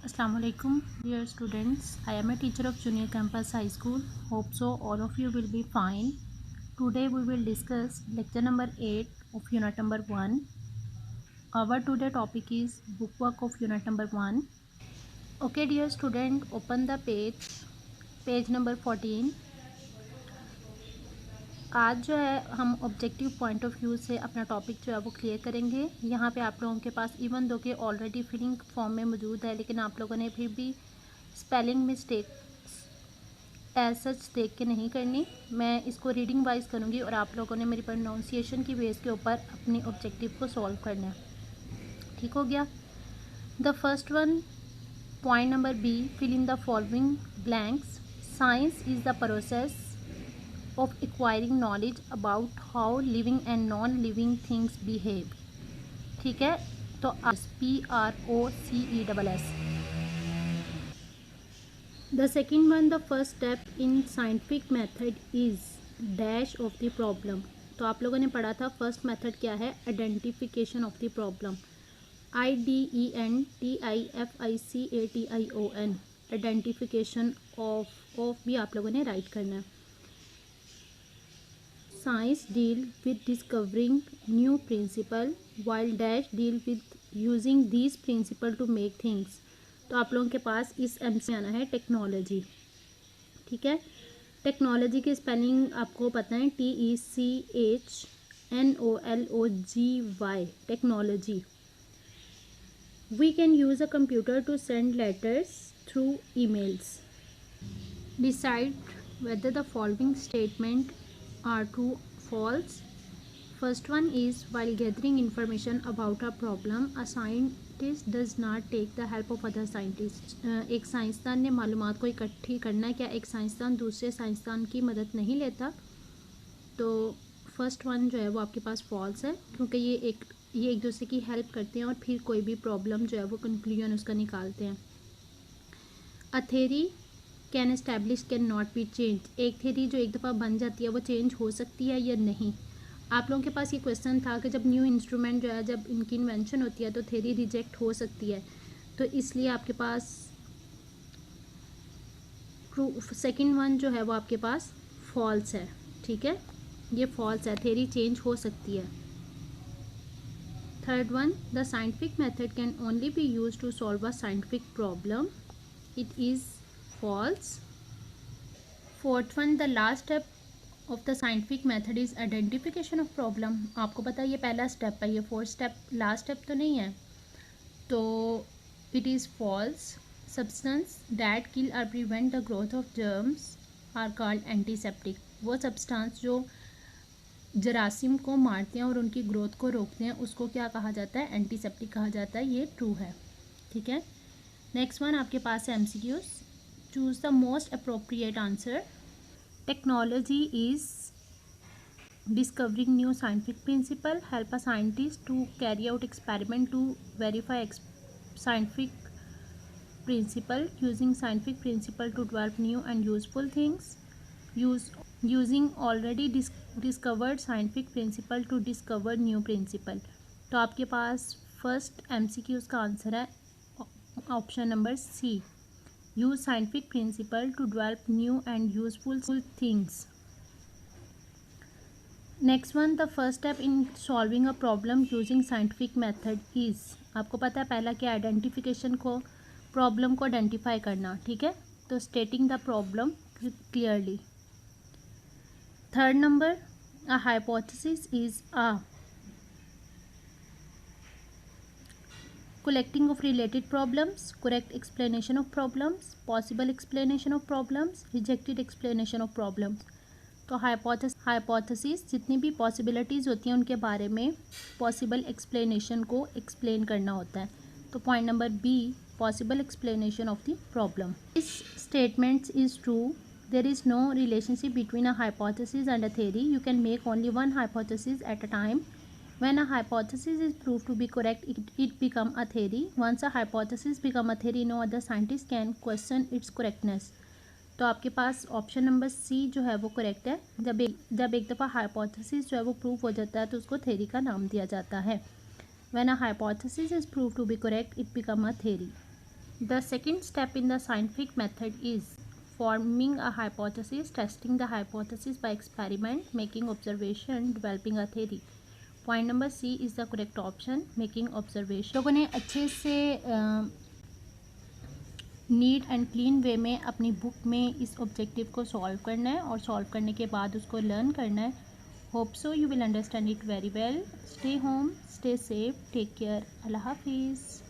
Assalamu alaikum, dear students. I am a teacher of Junior Campus High School. Hope so all of you will be fine. Today we will discuss lecture number 8 of unit number 1. Our today topic is bookwork of unit number 1. Okay dear student, open the page number 14. आज जो है हम objective point of view से अपना topic जो है वो clear करेंगे। यहाँ पे आप लोगों के पास इवन दो के ऑलरेडी फिलिंग फॉर्म में मौजूद है, लेकिन आप लोगों ने फिर भी स्पेलिंग मिस्टेक एज सच देख के नहीं करनी। मैं इसको रीडिंग वाइज करूँगी और आप लोगों ने मेरी प्रोनाउंसिएशन की बेस के ऊपर अपने ऑब्जेक्टिव को सॉल्व करना है। ठीक हो गया। The first one, point number B, fill in the following blanks. Science is the process of acquiring knowledge about how living and non-living things behave। ठीक है, तो PROCESS। The second one, the first step in scientific method is dash of the problem। तो आप लोगों ने पढ़ा था first method क्या है, identification of the problem, IDENTIFICATION, identification of भी आप लोगों ने राइट करना है। Science deal with discovering new principle while dash deal with using these principle to make things। तो आप लोगों के पास इस MC में आना है टेक्नोलॉजी। ठीक है, टेक्नोलॉजी की स्पेलिंग आपको पता है, TECHNOLOGY, technology. We can use a computer to send letters through emails। Decide whether the following statement are true, false। First one is, while gathering information about a problem, a scientist does not take the help of other scientists। एक साइंसदान ने मालूमात को इकट्ठी करना है, क्या एक साइंसदान दूसरे साइंसदान की मदद नहीं लेता? तो फर्स्ट वन जो है वो आपके पास फॉल्स है, क्योंकि ये एक दूसरे की हेल्प करते हैं और फिर कोई भी प्रॉब्लम जो है वो कंक्लूजन उसका निकालते हैं। A theory can establish can not be change. एक थ्योरी जो एक दफ़ा बन जाती है वो चेंज हो सकती है या नहीं। आप लोगों के पास ये क्वेश्चन था कि जब न्यू इंस्ट्रूमेंट जो है, जब इनकी इन्वेंशन होती है तो थ्योरी रिजेक्ट हो सकती है, तो इसलिए आपके पास ट्रू सेकंड वन जो है वो आपके पास फॉल्स है। ठीक है, ये फॉल्स है, थ्योरी चेंज हो सकती है। Third one, the scientific method can only be use to solve a scientific problem, it is false। Fourth one, the last step of the scientific method is identification of problem। आपको पता है ये पहला step है, ये fourth step last step तो नहीं है, तो it is false। Substance that kill or prevent the growth of germs are called antiseptic। वो सब्सटेंस जो जरासीम को मारते हैं और उनकी ग्रोथ को रोकते हैं उसको क्या कहा जाता है, एंटीसेप्टिक कहा जाता है। ये ट्रू है। ठीक है, नेक्स्ट वन आपके पास है MCQs। Choose the most appropriate answer। Technology is discovering new scientific principle, help a scientist to carry out experiment to verify scientific principle, using scientific principle to develop new and useful things, using already discovered scientific principle to discover new principle। तो आपके पास first MCQs का answer है option number C, use scientific principle to develop new and useful things। Next one, the first step in solving a problem using scientific method is, आपको पता है पहला क्या, identification को, प्रॉब्लम को आइडेंटिफाई करना। ठीक है, तो stating the problem clearly. Third number, a hypothesis is a collecting of related problems, correct explanation of problems, possible explanation of problems, rejected explanation of problems। तो हाइपोथेसिस जितनी भी पॉसिबिलिटीज़ होती हैं उनके बारे में पॉसिबल एक्सप्लेनेशन को एक्सप्लेन करना होता है। तो point number B, possible explanation of the problem. This statements is true, there is no relationship between a hypothesis and a theory, you can make only one hypothesis at a time. When a hypothesis is proved to be correct, it become a theory। Once a hypothesis become a theory, no other scientist can question its correctness। तो आपके पास option number C जो है वो correct है। जब एक दफ़ा hypothesis जो है वो प्रूव हो जाता है तो उसको थ्योरी का नाम दिया जाता है। When a hypothesis is proved to be correct, it become a theory। The second step in the scientific method is forming a hypothesis, testing the hypothesis by experiment, making observation, developing a theory. Point number C is the correct option, making observation. लोगों ने अच्छे से neat and clean वे में अपनी book में इस objective को solve करना है और सॉल्व करने के बाद उसको लर्न करना है. Hope so you will understand it very well. Stay home, stay safe, take care. अल्लाह हाफिज़.